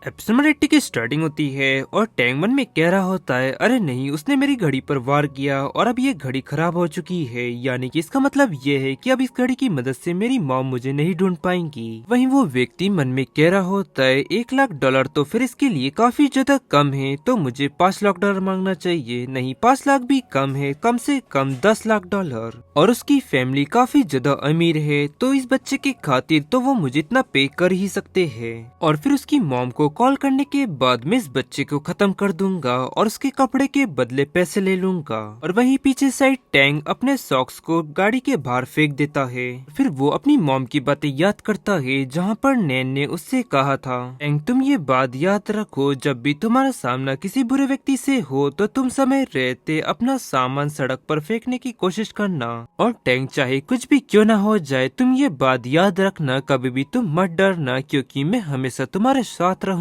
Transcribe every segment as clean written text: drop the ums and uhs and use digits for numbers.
Episode number 80 की starting होती है और टैंगमन में कह रहा होता है, अरे नहीं, उसने मेरी घड़ी पर वार किया और अब ये घड़ी खराब हो चुकी है। यानी कि इसका मतलब ये है कि अब इस घड़ी की मदद से मेरी मॉम मुझे नहीं ढूंढ पाएंगी। वहीं वो व्यक्ति मन में कह रहा होता है, $1,00,000 तो फिर इसके लिए काफी ज्यादा कम है, तो मुझे $5,00,000 मांगना चाहिए। नहीं, 5 लाख भी कम है, कम से कम $10,00,000। और उसकी फैमिली काफी ज्यादा अमीर है, तो इस बच्चे की खातिर तो वो मुझे इतना पे कर ही सकते हैं। और फिर उसकी मॉम को कॉल करने के बाद मैं इस बच्चे को खत्म कर दूंगा और उसके कपड़े के बदले पैसे ले लूंगा। और वहीं पीछे साइड टैंग अपने सॉक्स को गाड़ी के बाहर फेंक देता है। फिर वो अपनी मॉम की बातें याद करता है, जहाँ पर नैन ने उससे कहा था, टैंग तुम ये बात याद रखो, जब भी तुम्हारा सामना किसी बुरे व्यक्ति से हो तो तुम समय रहते अपना सामान सड़क पर फेंकने की कोशिश करना। और टैंग चाहे कुछ भी क्यों ना हो जाए, तुम ये बात याद रखना, कभी भी तुम मत डरना, क्योंकि मैं हमेशा तुम्हारे साथ रहूंगी।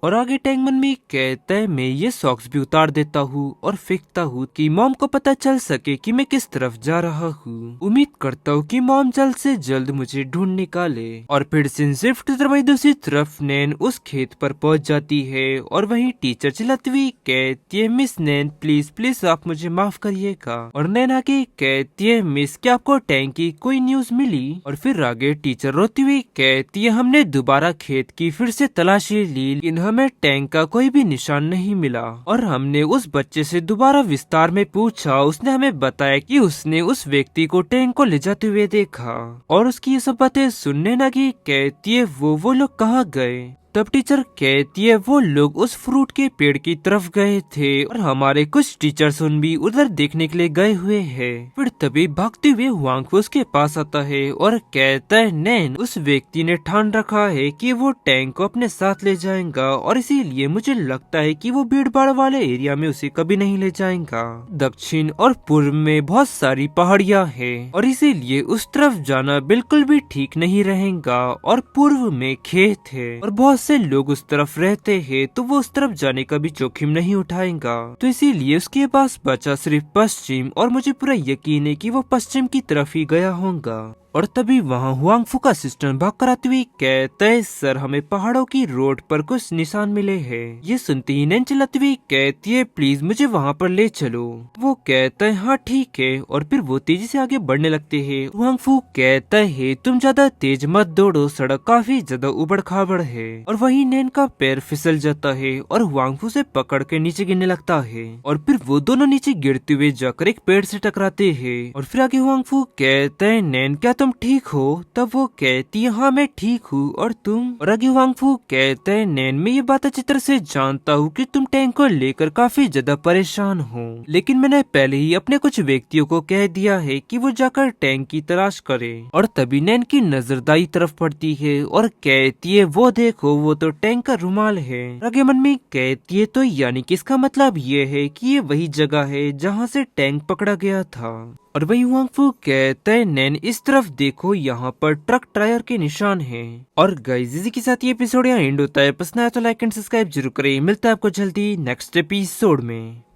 और आगे टैंग मन में कहता है, मैं ये सॉक्स भी उतार देता हूँ और फेंकता हूँ कि मॉम को पता चल सके कि मैं किस तरफ जा रहा हूँ। उम्मीद करता हूँ कि मॉम जल्द से जल्द मुझे ढूंढ निकाले। और फिर सीन शिफ्ट वही दूसरी तरफ नैन उस खेत पर पहुँच जाती है और वहीं टीचर चिल्लाती हुई कहती है, मिस नैन प्लीज प्लीज आप मुझे माफ करिएगा। और नैन आगे कहती है, मिस क्या आपको टैंक की कोई न्यूज मिली? और फिर आगे टीचर रोती हुई कहती है, हमने दोबारा खेत की फिर से तलाशी ली, लेकिन हमें टैंक का कोई भी निशान नहीं मिला। और हमने उस बच्चे से दोबारा विस्तार में पूछा, उसने हमें बताया कि उसने उस व्यक्ति को टैंक को ले जाते हुए देखा। और उसकी ये सब बातें सुनने लगी। कहती है, वो लोग कहाँ गए? तब टीचर कहती है, वो लोग उस फ्रूट के पेड़ की तरफ गए थे और हमारे कुछ टीचर्स भी उधर देखने के लिए गए हुए हैं। फिर तभी भागते हुए हुआंग उसके पास आता है और कहता है, नैन उस व्यक्ति ने ठान रखा है कि वो टैंक को अपने साथ ले जाएगा और इसीलिए मुझे लगता है कि वो भीड़ भाड़ वाले एरिया में उसे कभी नहीं ले जाएगा। दक्षिण और पूर्व में बहुत सारी पहाड़ियाँ हैं और इसीलिए उस तरफ जाना बिल्कुल भी ठीक नहीं रहेगा। और पूर्व में खेत है और बहुत से लोग उस तरफ रहते हैं, तो वो उस तरफ जाने का भी जोखिम नहीं उठाएगा। तो इसीलिए उसके पास बचा सिर्फ पश्चिम, और मुझे पूरा यकीन है कि वो पश्चिम की तरफ ही गया होगा। और तभी वहाँ हुआंगफू का असिस्टेंट भाग कर आते हुए कहता है, सर हमें पहाड़ों की रोड पर कुछ निशान मिले हैं। ये सुनते ही नैन चिल्लाती हुई कहती है, प्लीज मुझे वहाँ पर ले चलो। वो कहता है, हाँ ठीक है। और फिर वो तेजी से आगे बढ़ने लगते हैं। हुआंगफू कहता है, तुम ज्यादा तेज मत दौड़ो, सड़क काफी ज्यादा उबड़ खाबड़ है। और वही नैन का पैर फिसल जाता है और हुआंगफू से पकड़ के नीचे गिरने लगता है। और फिर वो दोनों नीचे गिरते हुए जाकर एक पेड़ से टकराते हैं। और फिर आगे हुआंगफू कहता है, नैन क्या तुम ठीक हो? तब वो कहती है, हाँ मैं ठीक हूँ, और तुम? और आगे वांगफू कहते हैं, नैन मैं ये बात अच्छी तरह से जानता हूँ कि तुम टैंक को लेकर काफी ज्यादा परेशान हो, लेकिन मैंने पहले ही अपने कुछ व्यक्तियों को कह दिया है कि वो जाकर टैंक की तलाश करे। और तभी नैन की नजर दाई तरफ पड़ती है और कहती है, वो देखो वो तो टैंक का रुमाल है। आगे मन में कहती है, तो यानी कि इसका मतलब ये है कि ये वही जगह है जहाँ से टैंक पकड़ा गया था। और वही हुआंगफू कहते हैं, नैन इस तरफ देखो, यहाँ पर ट्रक टायर के निशान हैं। और गाइस इसी के साथ ये एपिसोड यहाँ एंड होता है। पसंद आया तो लाइक एंड सब्सक्राइब जरूर करें। मिलता है आपको जल्दी नेक्स्ट एपिसोड में।